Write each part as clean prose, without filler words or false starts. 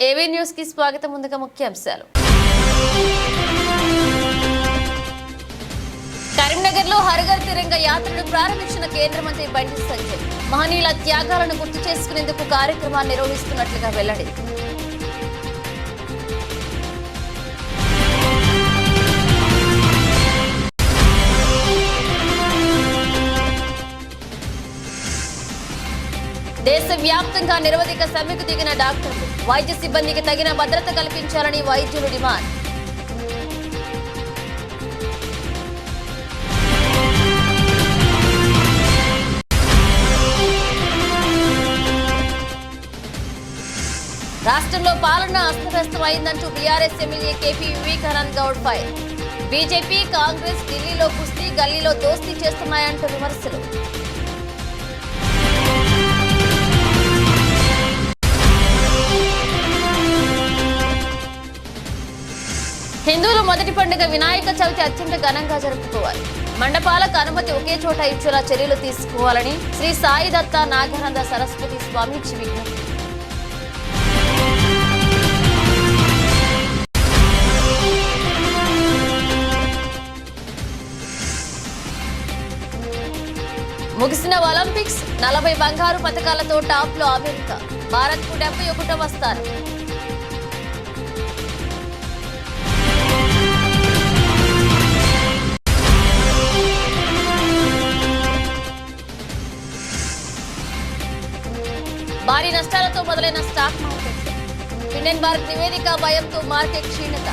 AV news కి స్వాగతం. ముందుగా ముఖ్యాంశాలు. కరీంనగర్ లో హరఘర్ తిరంగా యాత్రను ప్రారంభించిన కేంద్ర మంత్రి బండి సంజయ్ మహనీయుల త్యాగాలను గుర్తు చేసుకునేందుకు కార్యక్రమాన్ని నిర్వహిస్తున్నట్లుగా వెల్లడి. దేశవ్యాప్తంగా నిరవధిక సమ్మెకు దిగిన డాక్టర్లు, వైద్య సిబ్బందికి తగిన భద్రత కల్పించాలని వైద్యులు డిమాండ్. రాష్ట్రంలో పాలన అస్తవ్యస్తమైందంటూ BRS MLA KP Vivekanand Goud fire. BJP, Congress ఢిల్లీలో కుస్తీ, గల్లీలో దోస్తీ చేస్తున్నాయంటూ విమర్శలు. హిందువుల మొదటి పండుగ వినాయక చవితి అత్యంత ఘనంగా జరుపుకోవాలి. మండపాలకు అనుమతి ఒకే చోట ఇచ్చేలా చర్యలు తీసుకోవాలని శ్రీ సాయి దత్త నాగానంద సరస్వతి స్వామీజీ విజ్ఞప్తి. ముగిసిన ఒలింపిక్స్ 40 బంగారు పతకాలతో టాప్ లో అమెరికా. భారత్ కు 71వ స్థానం. భారీ నష్టాలతో మొదలైన స్టాక్ మార్కెట్. హిండెన్బర్గ్ నివేదిక భయంతో మార్కెట్ క్షీణత.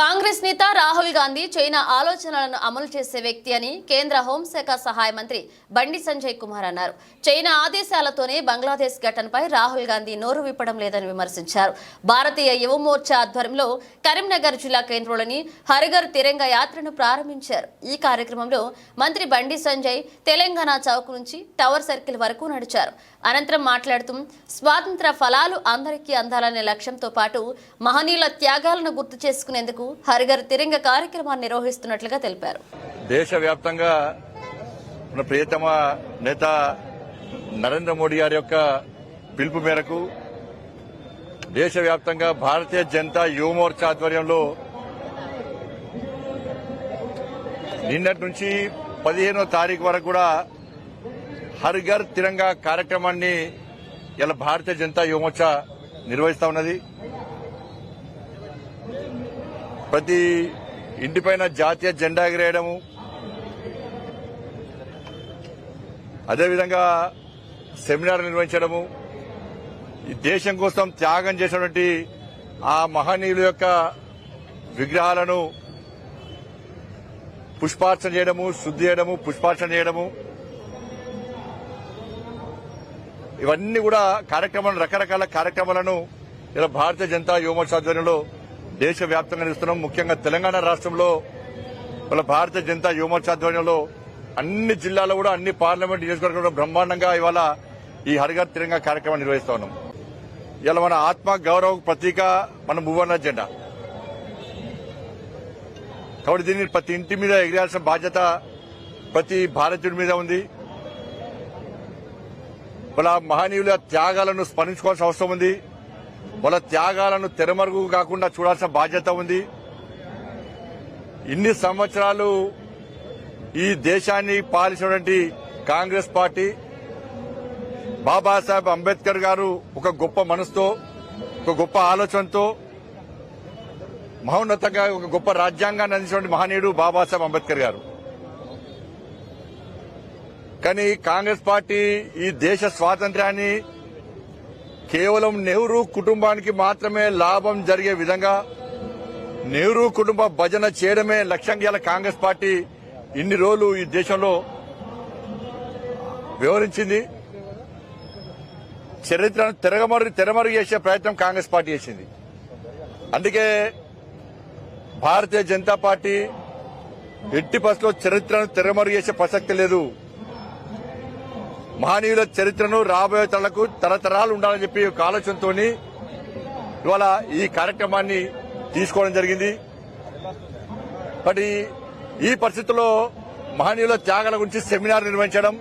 కాంగ్రెస్ నేత రాహుల్ గాంధీ చైనా ఆలోచనలను అమలు చేసే వ్యక్తి అని కేంద్ర హోంశాఖ సహాయ మంత్రి బండి సంజయ్ కుమార్ అన్నారు. చైనా ఆదేశాలతోనే బంగ్లాదేశ్ ఘటనపై రాహుల్ గాంధీ నోరు విప్పడం లేదని విమర్శించారు. భారతీయ యువ మోర్చా ఆధ్వర్యంలో కరీంనగర్ జిల్లా కేంద్రంలోని హరఘర్ తిరంగా యాత్రను ప్రారంభించారు. ఈ కార్యక్రమంలో మంత్రి బండి సంజయ్ తెలంగాణ చౌక్ నుంచి టవర్ సర్కిల్ వరకు నడిచారు. అనంతరం మాట్లాడుతూ స్వాతంత్ర ఫలాలు అందరికీ అందాలనే లక్ష్యంతో పాటు మహనీయుల త్యాగాలను గుర్తు చేసుకునేందుకు హరఘర్ తిరంగా కార్యక్రమాన్ని నిర్వహిస్తున్నట్లుగా తెలిపారు. దేశవ్యాప్తంగా మన ప్రియతమ నేత నరేంద్ర మోడీ గారి యొక్క పిలుపు మేరకు దేశవ్యాప్తంగా భారతీయ జనతా యువ మోర్చా ఆధ్వర్యంలో నిన్నటి నుంచి 15వ తారీఖు వరకు కూడా హరఘర్ తిరంగా కార్యక్రమాన్ని ఇలా భారతీయ జనతా యువ మోర్చా నిర్వహిస్తా ఉన్నది. ప్రతి ఇంటిపైన జాతీయ జెండా ఎగిరేయడము, అదేవిధంగా సెమినార్ నిర్వహించడము, ఈ దేశం కోసం త్యాగం చేసినటువంటి ఆ మహనీయుల యొక్క విగ్రహాలను పుష్పార్చన చేయడము, శుద్ధి చేయడము, పుష్పార్చన చేయడము, ఇవన్నీ కూడా కార్యక్రమాలు, రకరకాల కార్యక్రమాలను ఇలా భారతీయ జనతా యువ మోర్చా ఆధ్వర్యంలో దేశవ్యాప్తంగా నిర్వహిస్తున్నాం. ముఖ్యంగా తెలంగాణ రాష్ట్రంలో ఇలా భారతీయ జనతా యువ మోర్చా ఆధ్వర్యంలో అన్ని జిల్లాల్లో కూడా అన్ని పార్లమెంట్ నియోజకవర్గంలో బ్రహ్మాండంగా ఇవాళ ఈ హరఘర్ తిరంగా కార్యక్రమం నిర్వహిస్తా ఉన్నాం. ఇలా మన ఆత్మ గౌరవ ప్రతీక మన మూవన్న జెండా కాబట్టి దీన్ని ప్రతి ఇంటి మీద ఎగిరాల్సిన బాధ్యత ప్రతి భారతీయుడి మీద ఉంది. వాళ్ళ మహనీయుల త్యాగాలను స్మరించుకోవాల్సిన అవసరం ఉంది. వాళ్ళ త్యాగాలను తెరమరుగు కాకుండా చూడాల్సిన బాధ్యత ఉంది. ఇన్ని సంవత్సరాలు ఈ దేశాన్ని పాలించినటువంటి కాంగ్రెస్ పార్టీ, బాబాసాహెబ్ అంబేద్కర్ గారు ఒక గొప్ప మనసుతో, ఒక గొప్ప ఆలోచనతో మహోన్నతంగా ఒక గొప్ప రాజ్యాంగాన్ని అందించినటువంటి మహనీయుడు బాబాసాహెబ్ అంబేద్కర్ గారు. కానీ కాంగ్రెస్ పార్టీ ఈ దేశ స్వాతంత్ర్యాన్ని కేవలం నెహ్రూ కుటుంబానికి మాత్రమే లాభం జరిగే విధంగా నెహ్రూ కుటుంబ భజన చేయడమే లక్ష్యంగా కాంగ్రెస్ పార్టీ ఇన్ని రోజులు ఈ దేశంలో వివరించింది. చరిత్రను తెరమరుగు చేసే ప్రయత్నం కాంగ్రెస్ పార్టీ చేసింది. అందుకే భారతీయ జనతా పార్టీ ఎట్టి పరిస్థితుల్లో చరిత్రను తెరమరుగు చేసే ప్రసక్తి లేదు. మహనీయుల చరిత్రను రాబోయే తరాలకు తరతరాలు ఉండాలని చెప్పి ఒక ఆలోచనతో ఇవాళ ఈ కార్యక్రమాన్ని తీసుకోవడం జరిగింది. మరి ఈ పరిస్థితుల్లో మహనీయుల త్యాగాల గురించి సెమినార్ నిర్వహించడం,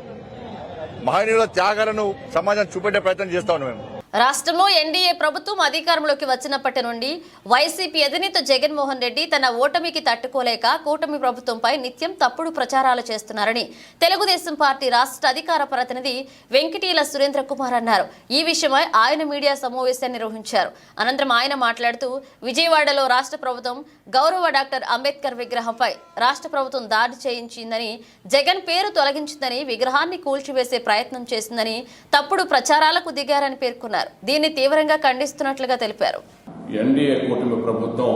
మహనీయుల త్యాగాలను సమాజం చూపెట్టే ప్రయత్నం చేస్తా ఉన్నాం మేము. రాష్ట్రంలో ఎన్డీఏ ప్రభుత్వం అధికారంలోకి వచ్చినప్పటి నుండి వైసీపీ అధినేత జగన్మోహన్ రెడ్డి తన ఓటమికి తట్టుకోలేక కూటమి ప్రభుత్వంపై నిత్యం తప్పుడు ప్రచారాలు చేస్తున్నారని తెలుగుదేశం పార్టీ రాష్ట్ర అధికార ప్రతినిధి వెంకటీల సురేంద్ర కుమార్ అన్నారు. ఈ విషయమై ఆయన మీడియా సమావేశాన్ని నిర్వహించారు. అనంతరం ఆయన మాట్లాడుతూ విజయవాడలో రాష్ట్ర ప్రభుత్వం గౌరవ డాక్టర్ అంబేద్కర్ విగ్రహంపై రాష్ట్ర ప్రభుత్వం దాడి చేయించిందని, జగన్ పేరు తొలగించిందని, విగ్రహాన్ని కూల్చివేసే ప్రయత్నం చేసిందని తప్పుడు ప్రచారాలకు దిగారని పేర్కొన్నారు. దీన్ని తీవ్రంగా ఖండిస్తున్నట్లుగా తెలిపారు. ఎన్డీఏ కూటమి ప్రభుత్వం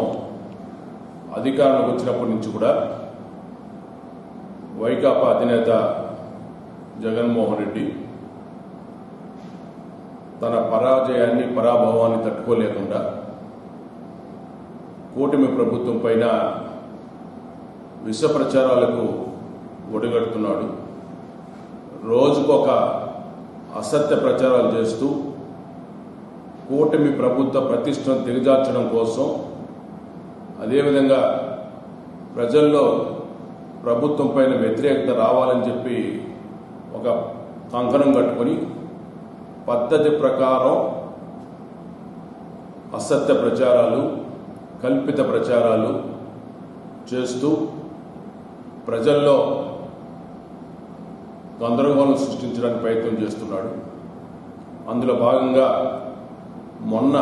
అధికారంలోకి వచ్చినప్పటి నుంచి కూడా వైకాపా అధినేత జగన్మోహన్ రెడ్డి తన పరాజయాన్ని పరాభవాన్ని తట్టుకోలేకుండా కూటమి ప్రభుత్వం పైన విష ప్రచారాలకు ఒడిగడుతున్నాడు. రోజుకొక అసత్య ప్రచారాలు చేస్తూ కూటమి ప్రభుత్వ ప్రతిష్టను దిగజార్చడం కోసం, అదేవిధంగా ప్రజల్లో ప్రభుత్వం పైన వ్యతిరేకత రావాలని చెప్పి ఒక కంకణం కట్టుకొని పద్ధతి ప్రకారం అసత్య ప్రచారాలు, కల్పిత ప్రచారాలు చేస్తూ ప్రజల్లో గందరగోళం సృష్టించడానికి ప్రయత్నం చేస్తున్నాడు. అందులో భాగంగా మొన్న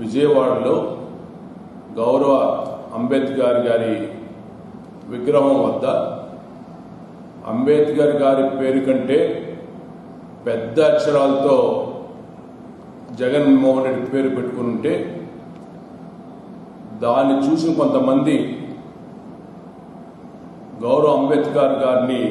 విజయవాడలో గౌరవ అంబేద్కర్ గారి విగ్రహం వద్ద అంబేద్కర్ గారి పేరు కంటే పెద్ద అక్షరాలతో జగన్మోహన్ రెడ్డి పేరు పెట్టుకుని ఉంటే దాన్ని చూసిన కొంతమంది గౌరవ అంబేద్కర్ గారిని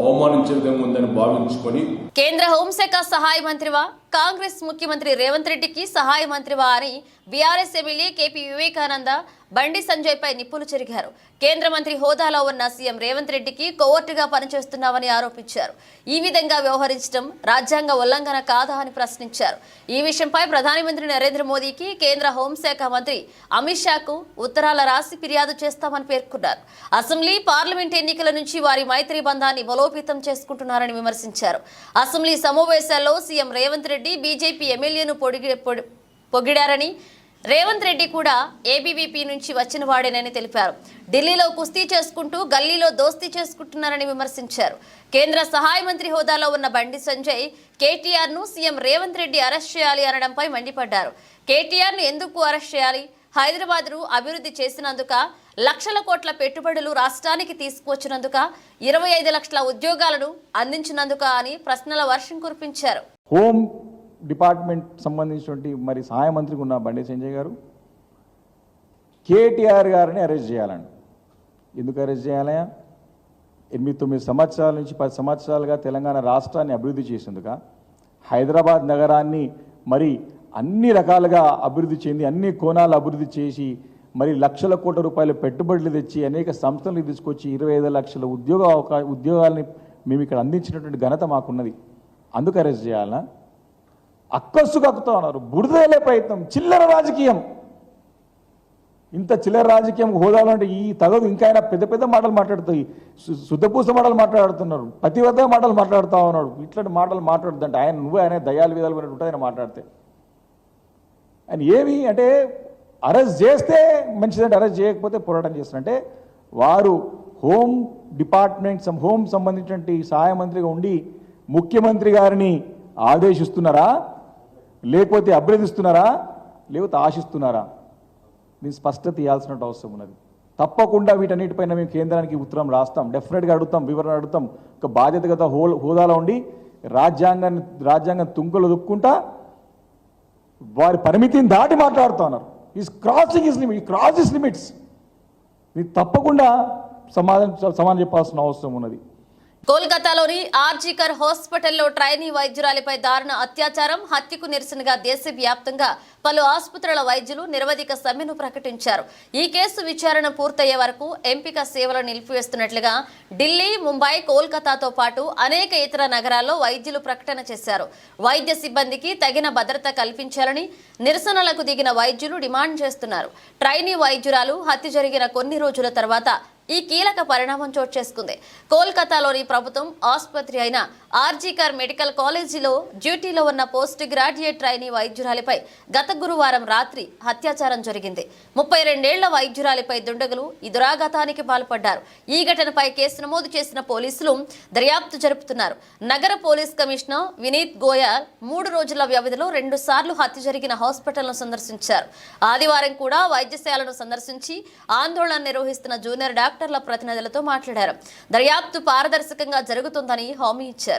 అవమానించే విధంగా ఉందని భావించుకొని కేంద్ర హోంశాఖ సహాయ మంత్రివా, కాంగ్రెస్ ముఖ్యమంత్రి రేవంత్ రెడ్డికి సహాయ మంత్రివా అని BRS MLA KP Vivekananda Bandi Sanjay పై నిప్పులు చెరిగారు. కేంద్ర మంత్రి హోదాలో ఉన్న సీఎం రేవంత్ రెడ్డికి కోవర్టుగా పనిచేస్తున్నామని ఆరోపించారు. ఈ విధంగా వ్యవహరించడం రాజ్యాంగ ఉల్లంఘన కాదా అని ప్రశ్నించారు. ఈ విషయంపై ప్రధానమంత్రి నరేంద్ర మోదీకి కేంద్ర హోంశాఖ మంత్రి అమిత్ షాకు ఉత్తరాల రాసి ఫిర్యాదు చేస్తామని పేర్కొన్నారు. అసెంబ్లీ, పార్లమెంట్ ఎన్నికల నుంచి వారి మైత్రి బంధాన్ని బలోపేతం చేసుకుంటున్నారని విమర్శించారు. అసెంబ్లీ సమావేశాల్లో సీఎం రేవంత్ రెడ్డి బీజేపీ ఎమ్మెల్యేను పొగిడారని, రేవంత్ రెడ్డి కూడా ఏబీవీపీ నుంచి వచ్చిన వాడేనని తెలిపారు. ఢిల్లీలో కుస్తీ చేసుకుంటూ గల్లీలో దోస్తీ చేసుకుంటున్నారని విమర్శించారు. కేంద్ర సహాయ మంత్రి హోదాలో ఉన్న బండి సంజయ్ కేటీఆర్ ను సీఎం రేవంత్ రెడ్డి అరెస్ట్ చేయాలి అనడంపై మండిపడ్డారు. కేటీఆర్ ను ఎందుకు అరెస్ట్ చేయాలి? హైదరాబాద్ ను అభివృద్ధి చేసినందుక, లక్షల కోట్ల పెట్టుబడులు రాష్ట్రానికి తీసుకువచ్చినందుక, 25 లక్షల ఉద్యోగాలను అందించినందుక అని ప్రశ్నల వర్షం కురిపించారు. హోమ్ డిపార్ట్మెంట్ సంబంధించినటువంటి మరి సహాయ మంత్రికి ఉన్న బండి సంజయ్ గారు కేటీఆర్ గారిని అరెస్ట్ చేయాలండి. ఎందుకు అరెస్ట్ చేయాలయా? 8-9 సంవత్సరాల నుంచి 10 సంవత్సరాలుగా తెలంగాణ రాష్ట్రాన్ని అభివృద్ధి చేసేందుక, హైదరాబాద్ నగరాన్ని మరి అన్ని రకాలుగా అభివృద్ధి చెంది అన్ని కోణాలు అభివృద్ధి చేసి మరి లక్షల కోట్ల రూపాయల పెట్టుబడులు తెచ్చి అనేక సంస్థలను తీసుకొచ్చి 25 లక్షల ఉద్యోగాలని మేము ఇక్కడ అందించినటువంటి ఘనత మాకున్నది. అందుకు అరెస్ట్ చేయాలనా? అక్కస్సు కక్కుతా ఉన్నారు. బురదలే ప్రయత్నం, చిల్లర రాజకీయం. ఇంత చిల్లర రాజకీయం హోదాలో అంటే ఈ తగదు. ఇంకా ఆయన పెద్ద పెద్ద మాటలు మాట్లాడుతాయి, శుద్ధపూస మాటలు మాట్లాడుతున్నారు, ప్రతివద్ద మాటలు మాట్లాడుతూ ఉన్నాడు. ఇట్లాంటి మాటలు మాట్లాడుతుంటే ఆయన దయాలు విధాలు ఉంటుంది ఆయన మాట్లాడితే. ఆయన ఏమి అంటే అరెస్ట్ చేస్తే మంచిదంటే, అరెస్ట్ చేయకపోతే పోరాటం చేస్తారంటే వారు హోమ్ డిపార్ట్మెంట్ హోమ్ సంబంధించినటువంటి సహాయ మంత్రిగా ఉండి ముఖ్యమంత్రి గారిని ఆదేశిస్తున్నారా, లేకపోతే అభ్యర్థిస్తున్నారా, లేకపోతే ఆశిస్తున్నారా? దీన్ని స్పష్టత ఇవ్వాల్సిన అవసరం ఉన్నది. తప్పకుండా వీటన్నిటిపైన మేము కేంద్రానికి ఉత్తరం రాస్తాం, డెఫినెట్గా అడుగుతాం, వివరణ అడుగుతాం. ఒక బాధ్యతగత హోదాలో ఉండి రాజ్యాంగం తుంకలు దుక్కుంటా వారి పరిమితిని దాటి మాట్లాడుతూ ఉన్నారు. Is crossing his limit, cross his limits. ఇది తప్పకుండా సమాధానం చెప్పాల్సిన అవసరం ఉన్నది. కోల్కతాలోని ఆర్జీకర్ హాస్పిటల్లో ట్రైనీ వైద్యురాలిపై దారుణ అత్యాచారం, హత్యకు నిరసనగా దేశవ్యాప్తంగా పలు ఆసుపత్రుల వైద్యులు నిరవధిక సమ్మెను ప్రకటించారు. ఈ కేసు విచారణ పూర్తయ్యే వరకు ఎంపిక సేవలు నిలిపివేస్తున్నట్లుగా ఢిల్లీ, ముంబై, కోల్కతాతో పాటు అనేక ఇతర నగరాల్లో వైద్యులు ప్రకటన చేశారు. వైద్య సిబ్బందికి తగిన భద్రత కల్పించాలని నిరసనలకు దిగిన వైద్యులు డిమాండ్ చేస్తున్నారు. ట్రైనీ వైద్యురాలు హత్య జరిగిన కొన్ని రోజుల తర్వాత ఈ కీలక పరిణామం చోటు చేసుకుంది. కోల్కతాలోని ప్రభుత్వం ఆసుపత్రి అయిన ఆర్జీకర్ మెడికల్ కాలేజీలో డ్యూటీలో ఉన్న పోస్ట్ గ్రాడ్యుయేట్ ట్రైనీ వైద్యురాలిపై గత గురువారం రాత్రి అత్యాచారం జరిగింది. 32 ఏళ్ల వైద్యురాలిపై దుండగులు ఈ దురాఘాతానికి పాల్పడ్డారు. ఈ ఘటనపై కేసు నమోదు చేసిన పోలీసులు దర్యాప్తు జరుపుతున్నారు. నగర పోలీస్ కమిషనర్ వినీత్ గోయల్ 3 రోజుల వ్యవధిలో 2 సార్లు హత్య జరిగిన హాస్పిటల్ను సందర్శించారు. ఆదివారం కూడా వైద్యశాలను సందర్శించి ఆందోళన నిర్వహిస్తున్న జూనియర్ డాక్టర్ల ప్రతినిధులతో మాట్లాడారు. దర్యాప్తు పారదర్శకంగా జరుగుతుందని హామీ ఇచ్చారు.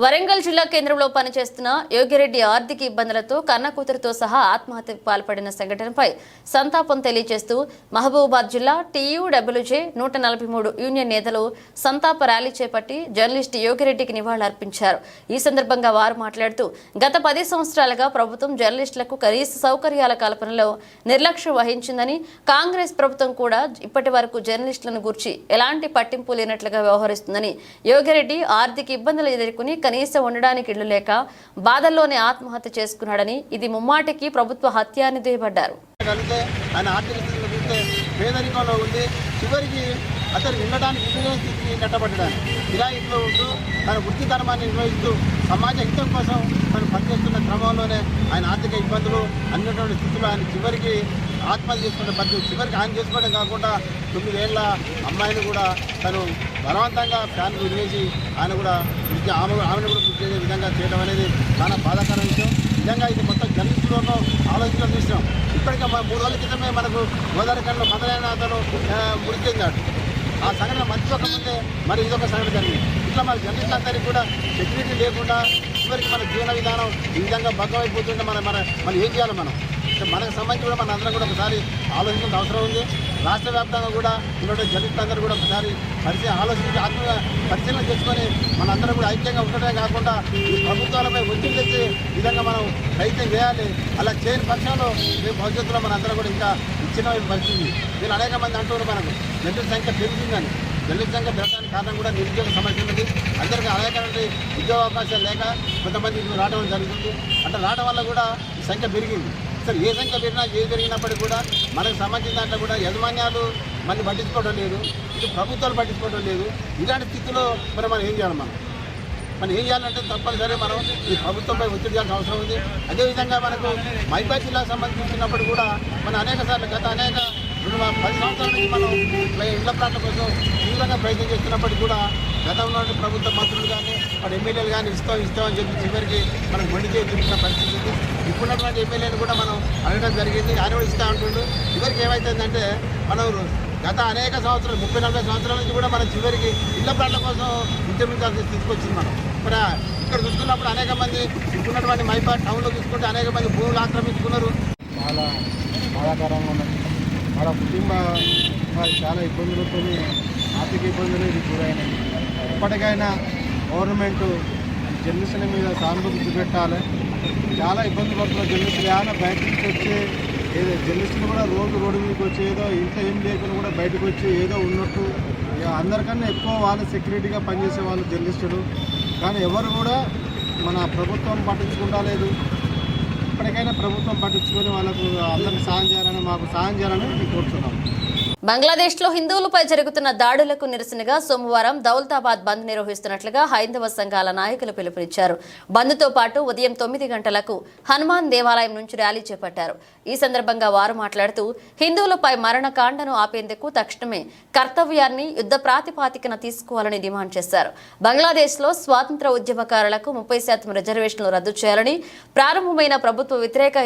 వరంగల్ జిల్లా కేంద్రంలో పనిచేస్తున్న యోగిరెడ్డి ఆర్థిక ఇబ్బందులతో కన్న కూతురుతో సహా ఆత్మహత్యకు పాల్పడిన సంఘటనపై సంతాపం తెలియజేస్తూ మహబూబాబాద్ జిల్లా TUWJ 143 యూనియన్ నేతలు సంతాప ర్యాలీ చేపట్టి జర్నలిస్ట్ యోగిరెడ్డికి నివాళులర్పించారు. ఈ సందర్భంగా వారు మాట్లాడుతూ గత 10 సంవత్సరాలుగా ప్రభుత్వం జర్నలిస్టులకు కనీస సౌకర్యాల కల్పనలో నిర్లక్ష్యం వహించిందని, కాంగ్రెస్ ప్రభుత్వం కూడా ఇప్పటి వరకు జర్నలిస్టులను గురించి ఎలాంటి పట్టింపు లేనట్లుగా వ్యవహరిస్తుందని, యోగిరెడ్డి ఆర్థిక ఇబ్బందులు ఎదుర్కొని కనీసం ఉండడానికి ఇళ్లు లేక బాధల్లోనే ఆత్మహత్య చేసుకున్నాడని, ఇది ముమ్మాటికి ప్రభుత్వ హత్య అని దుయ్యబడ్డారు. ఆయన ఆర్థిక స్థితిలో చూస్తే పేదరికంలో ఉంది. చివరికి అతను ఉండడానికి ఇల్లు స్థితికి నెట్టబడ్డానికి ఇలా ఇంట్లో ఉంటూ తన వృత్తి ధర్మాన్ని నిర్వహిస్తూ సమాజ హితం కోసం తను పనిచేస్తున్న క్రమంలోనే ఆయన ఆర్థిక ఇబ్బందులు అన్నటువంటి స్థితిలో ఆయన చివరికి ఆత్మహత్య చేసుకునే పరిస్థితి. చివరికి ఆయన చేసుకోవడం కాకుండా 9 ఏళ్ల అమ్మాయిని కూడా తను బలవంతంగా ఫ్యాన్ విడివేసి ఆయన కూడా ఆమెను కూడా కృషి చేసే విధంగా చేయడం అనేది చాలా బాధాకర విషయం. నిజంగా ఇది మొత్తం జర్నలిస్టులను ఆలోచన చూసినాం. ఇప్పటికే 3 రోజుల క్రితమే మనకు గోదావరిఖండ్లో మొదలైన అతను మృతి చెందాడు. ఆ సంఘటన మర్చిపోకముందే మరి ఇదొక సంఘటన జరిగింది. ఇట్లా మన జర్నలిస్టులందరికీ కూడా సెక్యూరిటీ లేకుండా చివరికి మన జీవన విధానం ఈ విధంగా భగ్గమైపోతుంటే మనం ఏం చేయాలి? మనకు సంబంధించి కూడా మన అందరం కూడా ఒకసారి ఆలోచించాల్సిన అవసరం ఉంది. రాష్ట్ర వ్యాప్తంగా కూడా ఇటువంటి జర్నలిస్టులందరూ కూడా ఒకసారి ఆలోచించి పరిశీలన చేసుకొని మనందరం కూడా ఐక్యంగా ఉండటమే కాకుండా ఈ ప్రభుత్వాలపై ఒత్తిడి తెచ్చే విధంగా మనం ప్రయత్నం చేయాలి. అలా చేయని పక్షంలో రేపు భవిష్యత్తులో మనందరం కూడా ఇంకా ఇచ్చిన పరిస్థితి. వీళ్ళు అనేక మంది అంటున్నారు మనకు జర్నలిస్ట్ సంఖ్య పెరుగుతుందని. జర్నలిస్ట్ సంఖ్య పెరగడానికి కారణం కూడా నిరుద్యోగ సమస్య ఉన్నది. అందరికీ అనేకమైన ఉద్యోగ అవకాశాలు లేక కొంతమంది రావడం జరుగుతుంది. అంటే రావడం వల్ల కూడా ఈ సంఖ్య పెరిగింది. సరే ఏ సంఖ్య పెరిగినా ఏది పెరిగినప్పటికీ కూడా మనకు సంబంధించిన దాంట్లో కూడా యాజమాన్యాలు మనల్ని పట్టించుకోవడం లేదు, ఇటు ప్రభుత్వాలు పట్టించుకోవడం లేదు. ఇలాంటి స్థితిలో మనం ఏం చేయాలి? మనం ఏం చేయాలంటే తప్పనిసరి మనం ఈ ప్రభుత్వంపై ఒత్తిడి చేయాల్సిన అవసరం ఉంది. అదేవిధంగా మనకు మైబాద్ జిల్లాకు సంబంధించినప్పుడు కూడా మనం అనేక సార్లు గత 10 సంవత్సరాల నుంచి మనం ఇళ్ల ప్లాట్ల కోసం తీవ్రంగా ప్రయత్నం చేస్తున్నప్పటికీ కూడా గతంలో ప్రభుత్వ మంత్రులు కానీ వాడు ఎమ్మెల్యేలు కానీ ఇస్తామని చెప్పి చివరికి మనకు మండి చేసిన పరిస్థితి ఉంది. ఇప్పుడున్నటువంటి ఎమ్మెల్యేలు కూడా మనం అడగడం జరిగింది. ఆయన కూడా ఇస్తా ఉంటుండు. చివరికి ఏమవుతుందంటే మనం గత అనేక సంవత్సరాలు 30-40 సంవత్సరాల నుంచి కూడా మనం చివరికి ఇళ్ల ప్లాట్ల కోసం ఇంటర్వ్యూ తీసుకొచ్చింది. మరి ఇక్కడ చూసుకున్నప్పుడు అనేక మంది ఇప్పుడున్నటువంటి మైబాద్ టౌన్లో చూసుకుంటే అనేక మంది భూములు ఆక్రమించుకున్నారు. చాలా బాధాకరంగా ఉన్నది. వాళ్ళ కుటుంబ చాలా ఇబ్బందులతో ఆర్థిక ఇబ్బందులు గురైనాయి. ఇప్పటికైనా గవర్నమెంట్ జర్నలిస్టుల మీద సానుభూతి చూపెట్టాలి. చాలా ఇబ్బంది పడుతున్న జర్నలిస్టులు ఏమైనా బయట నుంచి వచ్చి ఏదో జర్నలిస్టులు కూడా రోడ్డు మీదకి వచ్చి ఏదో ఇంత ఏం లేకుండా కూడా బయటకు వచ్చి ఏదో ఉన్నట్టు అందరికన్నా ఎక్కువ వాళ్ళు సెక్యూరిటీగా పనిచేసే వాళ్ళు జర్నలిస్టులు. కానీ ఎవరు కూడా మన ప్రభుత్వం పట్టించుకుంటా లేదు. ఇప్పటికైనా ప్రభుత్వం పట్టించుకొని వాళ్ళకు అందరికి సాయం చేయాలని మాకు సాయం చేయాలని మేము కోరుతున్నాం. బంగ్లాదేశ్లో హిందువులపై జరుగుతున్న దాడులకు నిరసనగా సోమవారం దౌలతాబాద్ బంద్ నిర్వహిస్తున్నట్లుగా హైందవ సంఘాల నాయకులు పిలుపునిచ్చారు. బంద్తో పాటు ఉదయం 9 గంటలకు హనుమాన్ దేవాలయం నుంచి ర్యాలీ చేపట్టారు. ఈ సందర్భంగా వారు మాట్లాడుతూ హిందువులపై మరణకాండను ఆపేందుకు తక్షణమే కర్తవ్యాన్ని యుద్ధ ప్రాతిపాదికన తీసుకోవాలని డిమాండ్ చేశారు. బంగ్లాదేశ్లో స్వాతంత్ర ఉద్యమకారులకు 30% రిజర్వేషన్లు రద్దు చేయాలని, ప్రారంభమైన ప్రభుత్వ వ్యతిరేక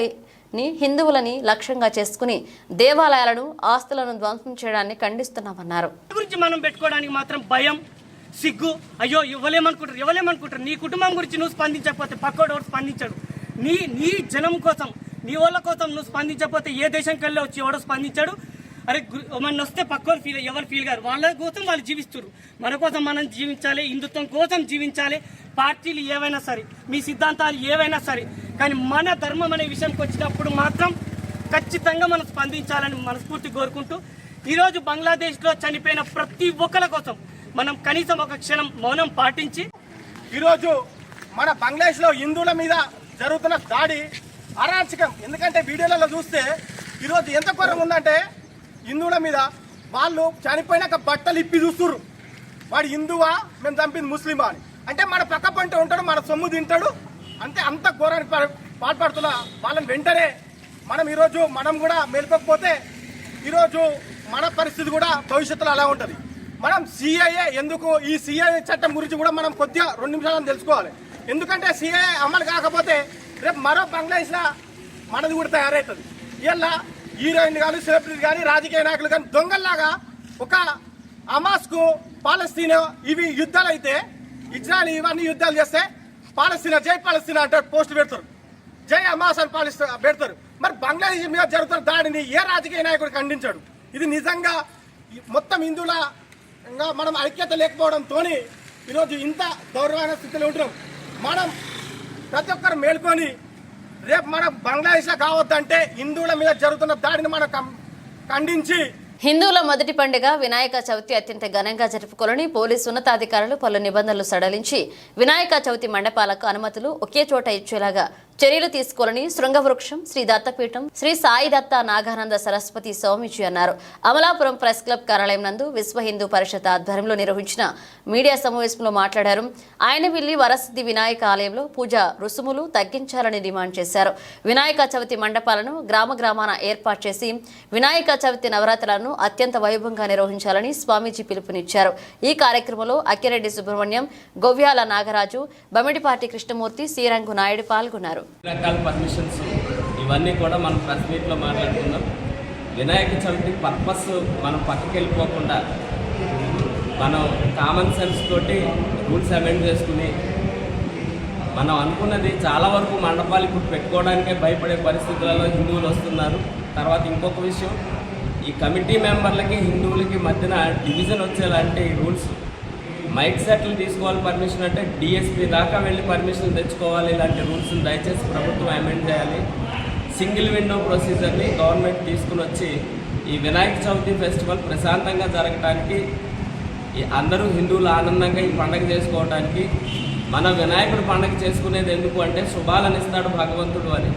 ని హిందువులని లక్ష్యంగా చేసుకుని దేవాలయాలను ఆస్తులను ధ్వంసం చేయడాన్ని ఖండిస్తున్నామన్నారు. గురించి మనం పెట్టుకోవడానికి మాత్రం భయం, సిగ్గు. అయ్యో ఇవ్వలేమనుకుంటారు. నీ కుటుంబం గురించి నువ్వు స్పందించకపోతే పక్కోడు స్పందించాడు. నీ జనం కోసం, నీ వాళ్ళ కోసం నువ్వు స్పందించకపోతే ఏ దేశంకి వెళ్ళి వచ్చి ఎవడో స్పందించాడు. అరే మన వస్తే పక్కోరు ఎవరు ఫీల్ కాదు. వాళ్ళ కోసం వాళ్ళు జీవిస్తారు. మన కోసం మనం జీవించాలి, హిందుత్వం కోసం జీవించాలి. పార్టీలు ఏవైనా సరే, మీ సిద్ధాంతాలు ఏవైనా సరే, కానీ మన ధర్మం అనే విషయంకి వచ్చినప్పుడు మాత్రం ఖచ్చితంగా మనం స్పందించాలని మనస్ఫూర్తి కోరుకుంటూ, ఈరోజు బంగ్లాదేశ్లో చనిపోయిన ప్రతి ఒక్కరి కోసం మనం కనీసం ఒక క్షణం మౌనం పాటించి, ఈరోజు మన బంగ్లాదేశ్లో హిందువుల మీద జరుగుతున్న దాడి అరాచకం. ఎందుకంటే వీడియోలలో చూస్తే ఈరోజు ఎంత ఘోరం ఉందంటే, హిందువుల మీద వాళ్ళు చనిపోయినాక బట్టలు ఇప్పి చూస్తుర్రు. వాడు హిందువా, మేము చంపింది ముస్లిమా అని. అంటే మన పక్క పంట ఉంటాడు, మన సొమ్ము తింటాడు. అంత ఘోరానికి పాల్పడుతున్న వాళ్ళని వెంటనే ఈరోజు మనం కూడా మేల్కోకపోతే ఈరోజు మన పరిస్థితి కూడా భవిష్యత్తులో అలా ఉంటుంది. మనం సిఐఏ ఎందుకు, ఈ సిఐఏ చట్టం గురించి కూడా మనం కొద్దిగా 2 నిమిషాలను తెలుసుకోవాలి. ఎందుకంటే సిఐఏ అమలు కాకపోతే రేపు మరో బంగ్లాదేశ్లో మనది కూడా తయారవుతుంది. ఇలా హీరోయిన్ కానీ, సెలబ్రిటీ కానీ, రాజకీయ నాయకులు కానీ దొంగల్లాగా ఒక హమాస్కు పాలస్తీనా ఇవి యుద్ధాలు అయితే, ఇజ్రాయల్ ఇవన్నీ యుద్ధాలు చేస్తే పాలస్తీనా జై పాలస్తీనా అంటారు, పోస్ట్ పెడతారు, జై హమాస్ అని పెడతారు. మరి బంగ్లాదేశ్ మీద జరుగుతున్న దాడిని ఏ రాజకీయ నాయకుడు ఖండించాడు? ఇది నిజంగా మొత్తం హిందువుల మనం ఐక్యత లేకపోవడంతో ఈరోజు ఇంత గౌరవమైన స్థితిలో ఉంటున్నాం. మనం ప్రతి ఒక్కరు మేల్కొని రేపు మనం బంగ్లాదేశ్లో కావద్దంటే హిందువుల మీద జరుగుతున్న దాడిని మనం ఖండించి, హిందువుల మొదటి పండుగ వినాయక చవితి అత్యంత ఘనంగా జరుపుకోవాలని పోలీసు ఉన్నతాధికారులు పలు నిబంధనలు సడలించి వినాయక చవితి మండపాలకు అనుమతులు ఒకే చోట ఇచ్చేలాగా చర్యలు తీసుకోవాలని శృంగవృక్షం శ్రీ దత్తపీఠం శ్రీ సాయి దత్త నాగానంద సరస్వతి స్వామీజీ అన్నారు. అమలాపురం ప్రెస్ క్లబ్ కార్యాలయం నందు విశ్వ హిందూ పరిషత్ ఆధ్వర్యంలో నిర్వహించిన మీడియా సమావేశంలో మాట్లాడారు. ఆయన వెళ్లి వరసిద్ధి వినాయక ఆలయంలో పూజ రుసుములు తగ్గించాలని డిమాండ్ చేశారు. వినాయక చవితి మండపాలను గ్రామాన ఏర్పాటు చేసి వినాయక చవితి నవరాత్రులను అత్యంత వైభవంగా నిర్వహించాలని స్వామీజీ పిలుపునిచ్చారు. ఈ కార్యక్రమంలో అక్కిరెడ్డి సుబ్రహ్మణ్యం, గొవ్యాల నాగరాజు, బమిడిపాటి కృష్ణమూర్తి, శ్రీరంగు నాయుడు పాల్గొన్నారు. రకాల పర్మిషన్స్ ఇవన్నీ కూడా మనం ప్రెస్ మీట్లో మాట్లాడుకున్నాం. వినాయక చవితి పర్పస్ మనం పక్కకి వెళ్ళిపోకుండా మనం కామన్ సెన్స్ తోటి రూల్స్ అమెండ్ చేసుకుని మనం అనుకున్నది చాలా వరకు మండపాలు ఇప్పుడు పెట్టుకోవడానికే భయపడే పరిస్థితులలో హిందువులు వస్తున్నారు. తర్వాత ఇంకొక విషయం, ఈ కమిటీ మెంబర్లకి హిందువులకి మధ్యన డివిజన్ వచ్చేలాంటి రూల్స్, మైక్ సెట్లు తీసుకోవాలి పర్మిషన్ అంటే డిఎస్పీ దాకా వెళ్ళి పర్మిషన్ తెచ్చుకోవాలి. ఇలాంటి రూల్స్ని దయచేసి ప్రభుత్వం అమెండ్ చేయాలి. సింగిల్ విండో ప్రొసీజర్ని గవర్నమెంట్ తీసుకుని వచ్చి ఈ వినాయక చవితి ఫెస్టివల్ ప్రశాంతంగా జరగడానికి, అందరూ హిందువులు ఆనందంగా ఈ పండుగ చేసుకోవడానికి, మన వినాయకుడు పండుగ చేసుకునేది ఎందుకు అంటే శుభాలను ఇస్తాడు భగవంతుడు అని,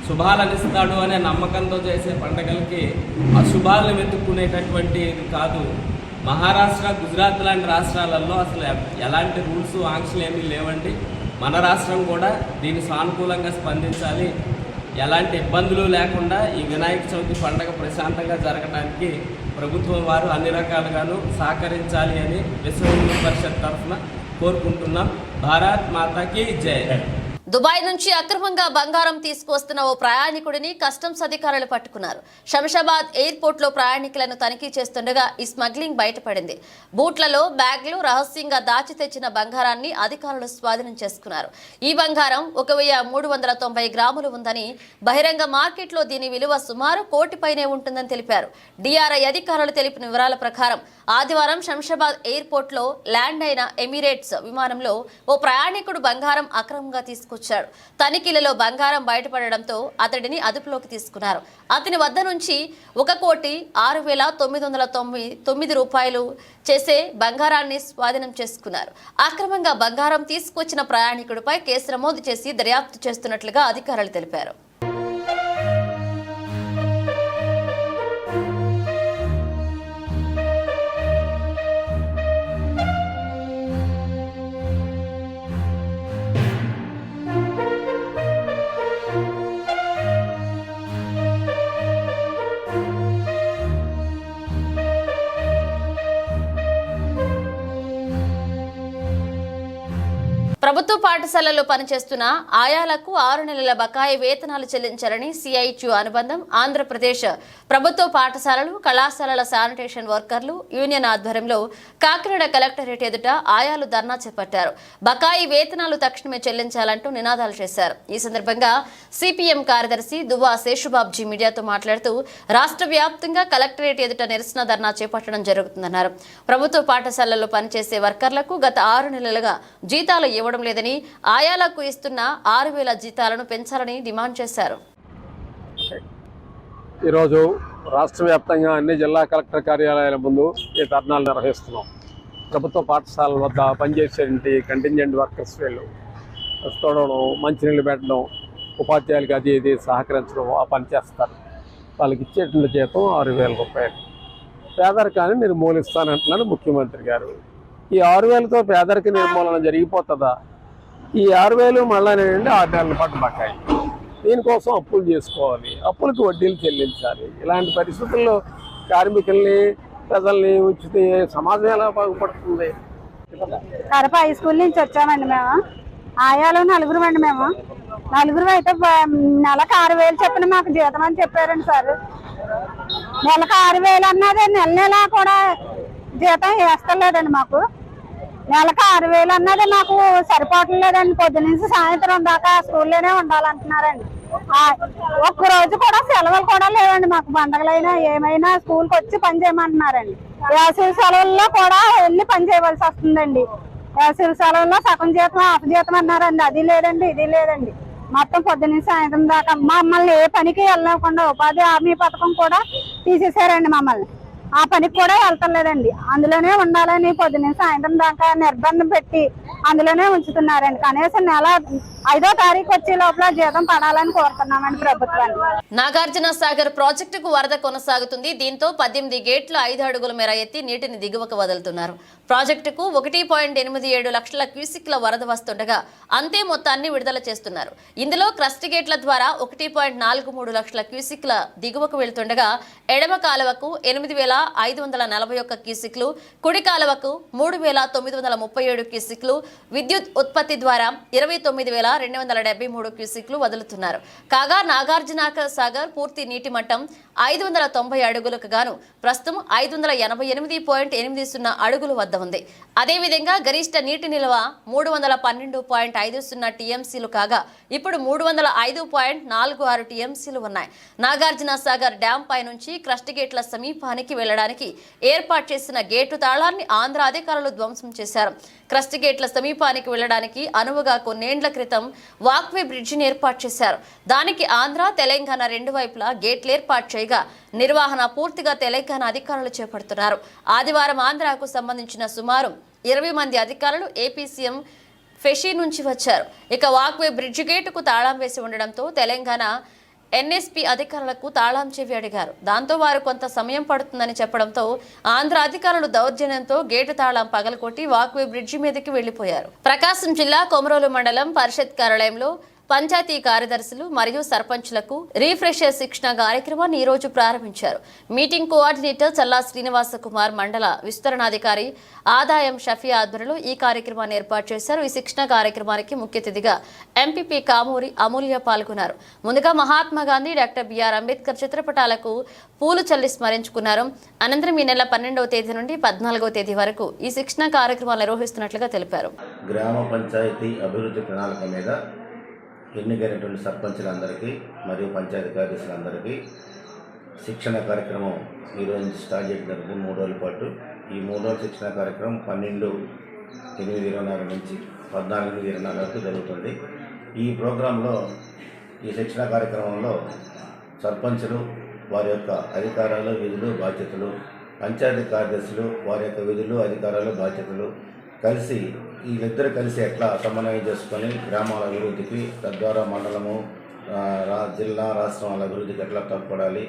శుభాలను ఇస్తాడు అనే నమ్మకంతో చేసే పండుగలకి అశుభాలను వెతుక్కునేటటువంటి కాదు. మహారాష్ట్ర, గుజరాత్ లాంటి రాష్ట్రాలలో అసలు ఎలాంటి రూల్స్, ఆంక్షలు ఏమీ లేవండి. మన రాష్ట్రం కూడా దీన్ని సానుకూలంగా స్పందించాలి. ఎలాంటి ఇబ్బందులు లేకుండా ఈ వినాయక చవితి పండుగ ప్రశాంతంగా జరగడానికి ప్రభుత్వం వారు అన్ని రకాలుగాను సహకరించాలి అని విశ్వ హిందూ పరిషత్ తరఫున కోరుకుంటున్నాం. భారత్ మాతాకి జై. దుబాయ్ నుంచి అక్రమంగా బంగారం తీసుకువస్తున్న ఓ ప్రయాణికుడిని కస్టమ్స్ అధికారులు పట్టుకున్నారు. శంషాబాద్ ఎయిర్పోర్ట్ లో ప్రయాణికులను తనిఖీ చేస్తుండగా ఈ స్మగ్లింగ్ బయటపడింది. బూట్లలో, బ్యాగ్లు రహస్యంగా దాచి తెచ్చిన బంగారాన్ని అధికారులు స్వాధీనం చేసుకున్నారు. ఈ బంగారం 1390 గ్రాములు ఉందని, బహిరంగ మార్కెట్లో దీని విలువ సుమారు 1 కోటి పైనే ఉంటుందని తెలిపారు. డిఆర్ఐ అధికారులు తెలిపిన వివరాల ప్రకారం ఆదివారం శంషాబాద్ ఎయిర్పోర్ట్ లో ల్యాండ్ అయిన ఎమిరేట్స్ విమానంలో ఓ ప్రయాణికుడు బంగారం అక్రమంగా తీసుకొచ్చారు. తనిఖీలలో బంగారం బయటపడడంతో అతడిని అదుపులోకి తీసుకున్నారు. అతని వద్ద నుంచి 1,06,999 రూపాయలు చేసే బంగారాన్ని స్వాధీనం చేసుకున్నారు. అక్రమంగా బంగారం తీసుకొచ్చిన ప్రయాణికుడిపై కేసు నమోదు చేసి దర్యాప్తు చేస్తున్నట్లుగా అధికారులు తెలిపారు. ప్రభుత్వ పాఠశాలల్లో పనిచేస్తున్న ఆయాలకు 6 నెలల బకాయి వేతనాలు చెల్లించాలని సిఐటియు అనుబంధం ఆంధ్రప్రదేశ్ ప్రభుత్వ పాఠశాలలు కళాశాలల శానిటేషన్ వర్కర్లు యూనియన్ ఆధ్వర్యంలో కాకినాడ కలెక్టరేట్ ఎదుట ఆయాలు ధర్నా చేపట్టారు. బకాయి వేతనాలు తక్షణమే చెల్లించాలంటూ నినాదాలు చేశారు. ఈ సందర్భంగా సిపిఎం కార్యదర్శి దువ్వా శేషుబాబ్జీ మీడియాతో మాట్లాడుతూ రాష్ట్ర వ్యాప్తంగా కలెక్టరేట్ ఎదుట నిరసన ధర్నా చేపట్టడం జరుగుతుందన్నారు. ప్రభుత్వ పాఠశాలల్లో పనిచేసే వర్కర్లకు గత 6 నెలలుగా జీతాలు ఇవ్వడం లేదని, ఆయాలకు ఇస్తున్న 6,000 జీతాలను పెంచాలని డిమాండ్ చేశారు. ఈరోజు రాష్ట్ర వ్యాప్తంగా అన్ని జిల్లా కలెక్టర్ కార్యాలయాల ముందు ఈ ధర్నాలు నిర్వహిస్తున్నాం. ప్రభుత్వ పాఠశాలల వద్ద పనిచేసేటువంటి కంటింజెంట్ వర్కర్స్ వీళ్ళు తోడడం, మంచినీళ్ళు పెట్టడం, ఉపాధ్యాయులకి అది ఇది సహకరించడం ఆ పని చేస్తారు. వాళ్ళకి ఇచ్చేటువంటి జీతం 6,000 రూపాయలు. పేదరికాన్ని నిర్మూలిస్తానంటున్నాడు ముఖ్యమంత్రి గారు. ఈ 6,000తో పేదరిక నిర్మూలన జరిగిపోతుందా? ఈ 6,000 మళ్ళీ 6 నెలల పాటు బకాయి. దీనికోసం అప్పులు చేసుకోవాలి, అప్పులకు వడ్డీలు చెల్లించాలి. ఇలాంటి పరిస్థితుల్లో కార్మికుల్ని ప్రజల్ని ఉంచితే సమాజం ఎలా బాగుపడుతుంది? కడప హై స్కూల్ నుంచి వచ్చామండి మేము. ఆయాలు 4 అండి. మేము 4 అయితే నెలకు 6,000 చెప్పిన మాకు జీతం అని చెప్పారండి సార్. నెలకు 6,000 అన్నది నెల కూడా జీతం వేస్తలేదండి. మాకు నెలకు 6,000 అన్నది మాకు సరిపోవట్లేదండి. పొద్దు నుంచి సాయంత్రం దాకా స్కూల్లోనే ఉండాలంటున్నారండి. ఒక్కరోజు కూడా సెలవులు కూడా లేవండి మాకు. పండగలైనా ఏమైనా స్కూల్కి వచ్చి పని చేయమంటున్నారండి. వేసవి సెలవుల్లో కూడా వెళ్ళి పని చేయవలసి వస్తుందండి. వేసవి సెలవుల్లో సగం జీతం హాఫ్ జీతం అన్నారండి. అది లేదండి, ఇది లేదండి. మొత్తం పొద్దున్న సాయంత్రం దాకా మమ్మల్ని ఏ పనికి వెళ్ళకుండా ఉపాధి హామీ పథకం కూడా తీసేసారండి. మమ్మల్ని ఆ పనికి కూడా వెళ్తలేదండి. అందులోనే ఉండాలని పొద్దున్న సాయంత్రం దాకా నిర్బంధం పెట్టి అందులోనే ఉంచుతున్నారండి. కనీసం నెల 5వ తారీఖు వచ్చే లోపల జీతం పడాలని కోరుతున్నామండి ప్రభుత్వాన్ని. నాగార్జున సాగర్ ప్రాజెక్టుకు వరద కొనసాగుతుంది. దీంతో 18 గేట్లు 5 అడుగుల మేర ఎత్తి నీటిని దిగువకు వదులుతున్నారు. ప్రాజెక్టుకు 1.87 లక్షల క్యూసిక్ల వరద వస్తుండగా అంతే మొత్తాన్ని విడుదల చేస్తున్నారు. ఇందులో క్రస్ట్ గేట్ల ద్వారా 1.43 లక్షల క్యూసిక్ల దిగువకు వెళ్తుండగా ఎడమ కాలువకు 8,541 క్యూసిక్లు, కుడి కాలువకు 3,937 క్యూసిక్లు, విద్యుత్ ఉత్పత్తి ద్వారా 29,273 క్యూసిక్లు వదులుతున్నారు. కాగా నాగార్జున సాగర్ పూర్తి నీటి మట్టం 590 అడుగులకు గాను ప్రస్తుతం 588.80 అడుగుల వద్ద ఉంది. అదేవిధంగా గరిష్ట నీటి నిల్వ 312.50 టీఎంసీలు కాగా ఇప్పుడు 305.46 టీఎంసీలు ఉన్నాయి. నాగార్జున సాగర్ డ్యాం పై నుంచి క్రస్ట్ గేట్ల సమీపానికి వెళ్లడానికి ఏర్పాటు చేసిన గేటు తాళాన్ని ఆంధ్ర అధికారులు ధ్వంసం చేశారు. క్రస్ట్ గేట్ల సమీపానికి వెళ్లడానికి అనువుగా కొన్నేండ్ల క్రితం వాక్వే బ్రిడ్జిని ఏర్పాటు చేశారు. దానికి ఆంధ్ర, తెలంగాణ 2 వైపులా గేట్లు ఏర్పాటు చేయగా నిర్వహణ పూర్తిగా తెలంగాణ అధికారులు చేపడుతున్నారు. ఆదివారం ఆంధ్రాకు సంబంధించిన సుమారు 20 మంది అధికారులు ఏపీ సీఎం ఫెషీ నుంచి వచ్చారు. ఇక వాక్వే బ్రిడ్జి గేటుకు తాళం వేసి ఉండడంతో తెలంగాణ ఎన్ఎస్పీ అధికారులకు తాళం చెవి అడిగారు. దాంతో వారు కొంత సమయం పడుతుందని చెప్పడంతో ఆంధ్ర అధికారులు దౌర్జన్యంతో గేటు తాళం పగలకొట్టి వాక్వే బ్రిడ్జి మీదకి వెళ్లిపోయారు. ప్రకాశం జిల్లా కొమరోలు మండలం పరిషత్ కార్యాలయంలో పంచాయతీ కార్యదర్శులు మరియు సర్పంచులకు రీఫ్రెషర్ శిక్షణ కార్యక్రమాన్ని ఈ రోజు ప్రారంభించారు. మీటింగ్ కోఆర్డినేటర్ చల్లా శ్రీనివాస కుమార్, మండల విస్తరణాధికారి ఆదాయం షఫీ ఆధ్వర్యంలో ఈ కార్యక్రమాన్ని ఏర్పాటు చేశారు. ఈ శిక్షణ కార్యక్రమానికి ముఖ్య అతిథిగా ఎంపీపీ కామూరి అమూల్య పాల్గొన్నారు. ముందుగా మహాత్మా గాంధీ, డాక్టర్ బిఆర్ అంబేద్కర్ చిత్రపటాలకు పూలు చల్లి స్మరించుకున్నారు. అనంతరం ఈ నెల 12వ తేదీ నుండి 14వ తేదీ వరకు ఈ శిక్షణ కార్యక్రమాలు నిర్వహిస్తున్నట్లుగా తెలిపారు. గ్రామ పంచాయతీ అభివృద్ధి ప్రణాళిక మీద ఎన్నికైనటువంటి సర్పంచులందరికీ మరియు పంచాయతీ కార్యదర్శులందరికీ శిక్షణ కార్యక్రమం ఈరోజు నుంచి స్టార్ట్ చేయడం జరుగుతుంది. 3 రోజుల పాటు. ఈ 3 రోజుల శిక్షణ కార్యక్రమం 12/8/24 నుంచి 14/24 వరకు జరుగుతుంది. ఈ ప్రోగ్రాంలో, ఈ శిక్షణ కార్యక్రమంలో సర్పంచులు వారి యొక్క అధికారాలు, విధులు, బాధ్యతలు, పంచాయతీ కార్యదర్శులు వారి యొక్క విధులు, అధికారాలు, బాధ్యతలు కలిసి వీళ్ళిద్దరు కలిసి ఎట్లా సమన్వయం చేసుకొని గ్రామాల అభివృద్ధికి, తద్వారా మండలము, జిల్లా, రాష్ట్రాల అభివృద్ధికి ఎట్లా తోడ్పడాలి,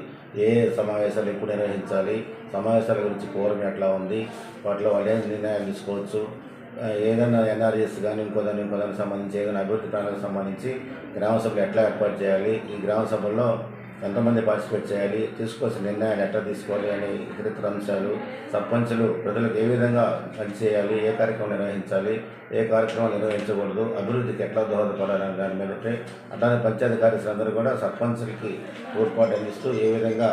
ఏ సమావేశాలు ఎప్పుడు నిర్వహించాలి, సమావేశాల గురించి పూర్వం ఎట్లా ఉంది, వాటిలో వాళ్ళు ఏం నిర్ణయాలు తీసుకోవచ్చు, ఏదైనా ఎన్ఆర్ఎస్ కానీ ఇంకోదానికి సంబంధించి ఏదైనా అభివృద్ధి ప్రణాళికకు సంబంధించి గ్రామ సభలు ఎట్లా ఏర్పాటు చేయాలి, ఈ గ్రామ సభల్లో ఎంతమంది పార్టిసిపేట్ చేయాలి, తీసుకోవాల్సిన నిర్ణయాలు ఎట్లా తీసుకోవాలి అనే ఇతరితర అంశాలు, సర్పంచులు ప్రజలకు ఏ విధంగా పనిచేయాలి, ఏ కార్యక్రమం నిర్వహించాలి, ఏ కార్యక్రమం నిర్వహించకూడదు, అభివృద్ధికి ఎట్లా దోహదపడాలనే దాని మీద అట్లానే పంచాయతీ కార్యదర్శులందరూ కూడా సర్పంచులకి తోడ్పాటు అందిస్తూ ఏ విధంగా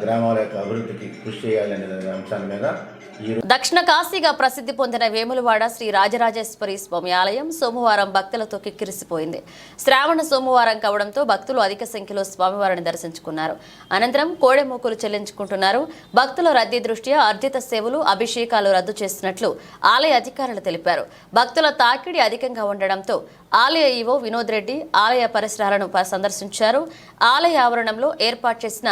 గ్రామాల యొక్క అభివృద్ధికి కృషి చేయాలి అనే అంశాల మీద దక్షిణ కాశీగా ప్రసిద్ధి పొందిన వేములవాడ శ్రీ రాజరాజేశ్వరి స్వామి ఆలయం సోమవారం భక్తులతో కిక్కిరిసిపోయింది. శ్రావణ సోమవారం కావడంతో భక్తులు అధిక సంఖ్యలో స్వామివారిని దర్శించుకున్నారు. అనంతరం కోడెమూకులు చెల్లించుకుంటున్నారు. భక్తుల రద్దీ దృష్ట్యా అర్జిత సేవలు, అభిషేకాలు రద్దు చేసినట్లు ఆలయ అధికారులు తెలిపారు. భక్తుల తాకిడి అధికంగా ఉండడంతో ఆలయ ఈవో వినోద్ రెడ్డి ఆలయ పరిసరాలను సందర్శించారు. ఆలయ ఆవరణంలో ఏర్పాటు చేసిన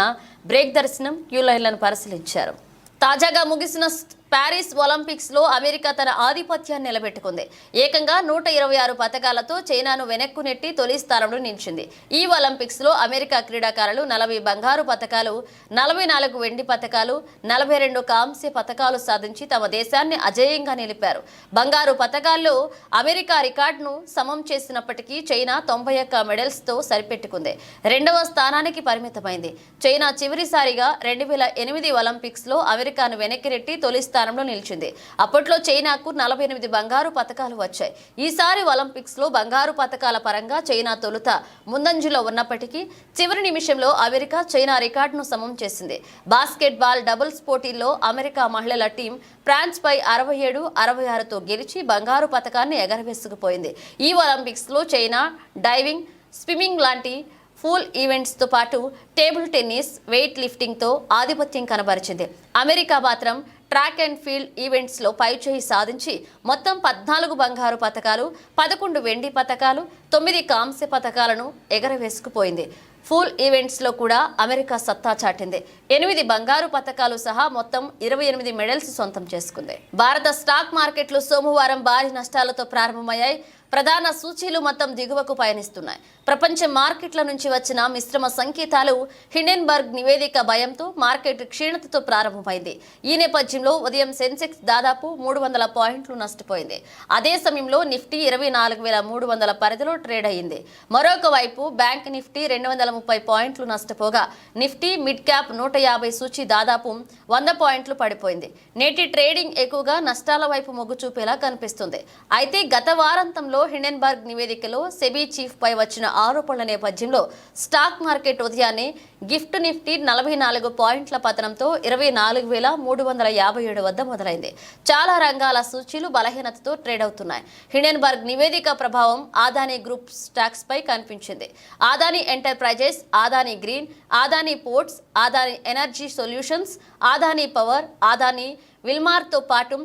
బ్రేక్ దర్శనం, క్యూ లైన్లను పరిశీలించారు. తాజాగా ముగిసిన ప్యారిస్ ఒలింపిక్స్ లో అమెరికా తన ఆధిపత్యాన్ని నిలబెట్టుకుంది. ఏకంగా 126 పతకాలతో చైనాను వెనక్కు నెట్టి తొలి స్థానంలో నిలిచింది. ఈ ఒలింపిక్స్ లో అమెరికా క్రీడాకారులు 40 బంగారు పతకాలు, 44 వెండి పతకాలు, 42 కాంస్య పతకాలు సాధించి తమ దేశాన్ని అజేయంగా నిలిపారు. బంగారు పతకాల్లో అమెరికా రికార్డును సమం చేసినప్పటికీ చైనా 91 మెడల్స్ తో సరిపెట్టుకుంది. రెండవ స్థానానికి పరిమితమైంది. చైనా చివరిసారిగా 2008 ఒలింపిక్స్ లో అమెరికాను వెనక్కి నెట్టి తొలి స్థానంలో నిలిచింది. అప్పట్లో చైనాకు 48 బంగారు పతకాలు వచ్చాయి. ఈసారి ఒలింపిక్స్ లో బంగారు పతకాల పరంగా చైనా తొలుత ముందంజలో ఉన్నప్పటికీ చివరి నిమిషంలో అమెరికా చైనా రికార్డును సమం చేసింది. బాస్కెట్బాల్ డబుల్స్ పోటీల్లో అమెరికా మహిళల టీం ఫ్రాన్స్ పై 67-66తో గెలిచి బంగారు పతకాన్ని ఎగరవేసుకుపోయింది. ఈ ఒలింపిక్స్ లో చైనా డైవింగ్, స్విమ్మింగ్ లాంటి ఫుల్ ఈవెంట్స్తో పాటు టేబుల్ టెన్నిస్, వెయిట్ లిఫ్టింగ్తో ఆధిపత్యం కనబరిచింది. అమెరికా మాత్రం ట్రాక్ అండ్ ఫీల్డ్ ఈవెంట్స్లో పైచేయి సాధించి మొత్తం 14 బంగారు పతకాలు, 11 వెండి పతకాలు, 9 కాంస్య పతకాలను ఎగరవేసుకుపోయింది. ఫుల్ ఈవెంట్స్లో కూడా అమెరికా సత్తా చాటింది. 8 బంగారు పతకాలు సహా మొత్తం 28 మెడల్స్ సొంతం చేసుకుంది. భారత స్టాక్ మార్కెట్లు సోమవారం భారీ నష్టాలతో ప్రారంభమయ్యాయి. ప్రధాన సూచీలు మొత్తం దిగువకు పయనిస్తున్నాయి. ప్రపంచ మార్కెట్ల నుంచి వచ్చిన మిశ్రమ సంకేతాలు, హిండెన్బర్గ్ నివేదిక భయంతో మార్కెట్ క్షీణతతో ప్రారంభమైంది. ఈ నేపథ్యంలో ఉదయం సెన్సెక్స్ దాదాపు 300 పాయింట్లు నష్టపోయింది. అదే సమయంలో నిఫ్టీ 24,300 పరిధిలో ట్రేడ్ అయ్యింది. మరొక వైపు బ్యాంక్ నిఫ్టీ 230 పాయింట్లు నష్టపోగా నిఫ్టీ మిడ్ క్యాప్ 150 సూచీ దాదాపు 100 పాయింట్లు పడిపోయింది. నేటి ట్రేడింగ్ ఎక్కువగా నష్టాల వైపు మొగ్గు చూపేలా కనిపిస్తుంది. అయితే గత వారాంతంలో హిండెన్బర్గ్ నివేదికలో సెబీ చీఫ్ పై వచ్చిన ఆరోపణల నేపథ్యంలో స్టాక్ మార్కెట్ ఉదయాన్నే గిఫ్ట్ నిఫ్టీ 44 పాయింట్ల పతనంతో 24,357 వద్ద మొదలైంది. చాలా రంగాల సూచీలు బలహీనతతో ట్రేడ్ అవుతున్నాయి. హిండెన్బర్గ్ నివేదిక ప్రభావం అదానీ గ్రూప్ స్టాక్స్ పై కనిపించింది. Adani enterprises, Adani green, Adani ports, Adani energy solutions, Adani power, Adani విల్మార్తో పాటు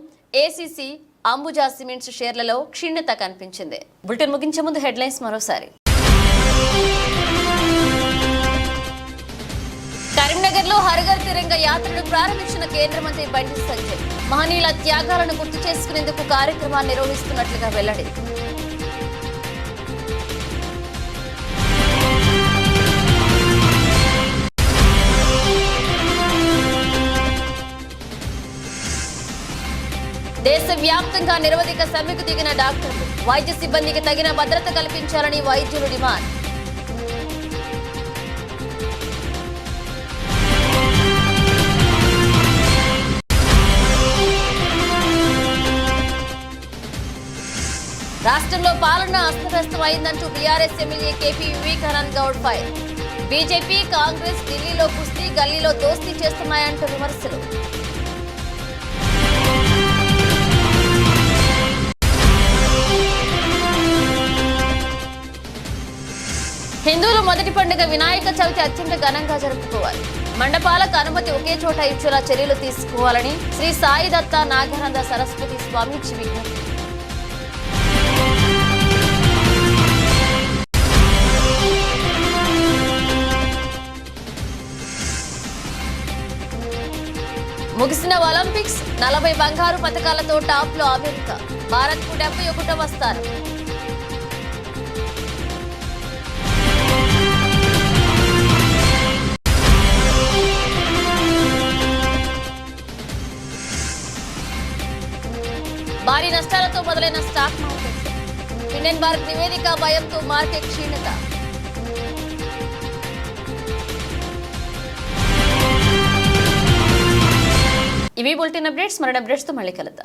ఏసీసీ, అంబుజా సిమెంట్స్ షేర్లలో క్షీణత కనిపించింది. బులెటిన్ ముగించే ముందు హెడ్లైన్స్ మరోసారి. కరీంనగర్లో హర్ఘర్ తిరంగ యాత్రను ప్రారంభించిన కేంద్ర మంత్రి బండి సంజయ్. మహనీయుల త్యాగాలను గుర్తు చేసుకునేందుకు కార్యక్రమాన్ని నిర్వహిస్తున్నట్లుగా వెల్లడి. దేశవ్యాప్తంగా నిరవధిక సమ్మెకు దిగిన డాక్టర్లు. వైద్య సిబ్బందికి తగిన భద్రత కల్పించాలని వైద్యులు డిమాండ్. రాష్ట్రంలో పాలన అస్తవ్యస్తమైందంటూ BRS MLA KP Vivekanand Goud fire. BJP, Congress ఢిల్లీలో కుస్తీ, గల్లీలో దోస్తీ చేస్తున్నాయంటూ విమర్శలు. హిందువుల మొదటి పండుగ వినాయక చవితి అత్యంత ఘనంగా జరుపుకోవాలి. మండపాలకు అనుమతి ఒకే చోట ఇచ్చేలా చర్యలు తీసుకోవాలని శ్రీ సాయి దత్త నాగానంద సరస్వతి స్వామీజీ విజ్ఞప్తి. ముగిసిన ఒలింపిక్స్ 40 బంగారు పతకాలతో టాప్ లో అమెరికా. భారత్ కు 71వ స్థానం. భారీ నష్టాలతో మొదలైన స్టాక్ మార్కెట్. హిండెన్బర్గ్ నివేదిక భయంతో మార్కెట్ క్షీణత. ఇవి బులెటిన్ అప్డేట్స్. మరిన్ని అప్డేట్స్తో మళ్ళీ కలుద్దాం.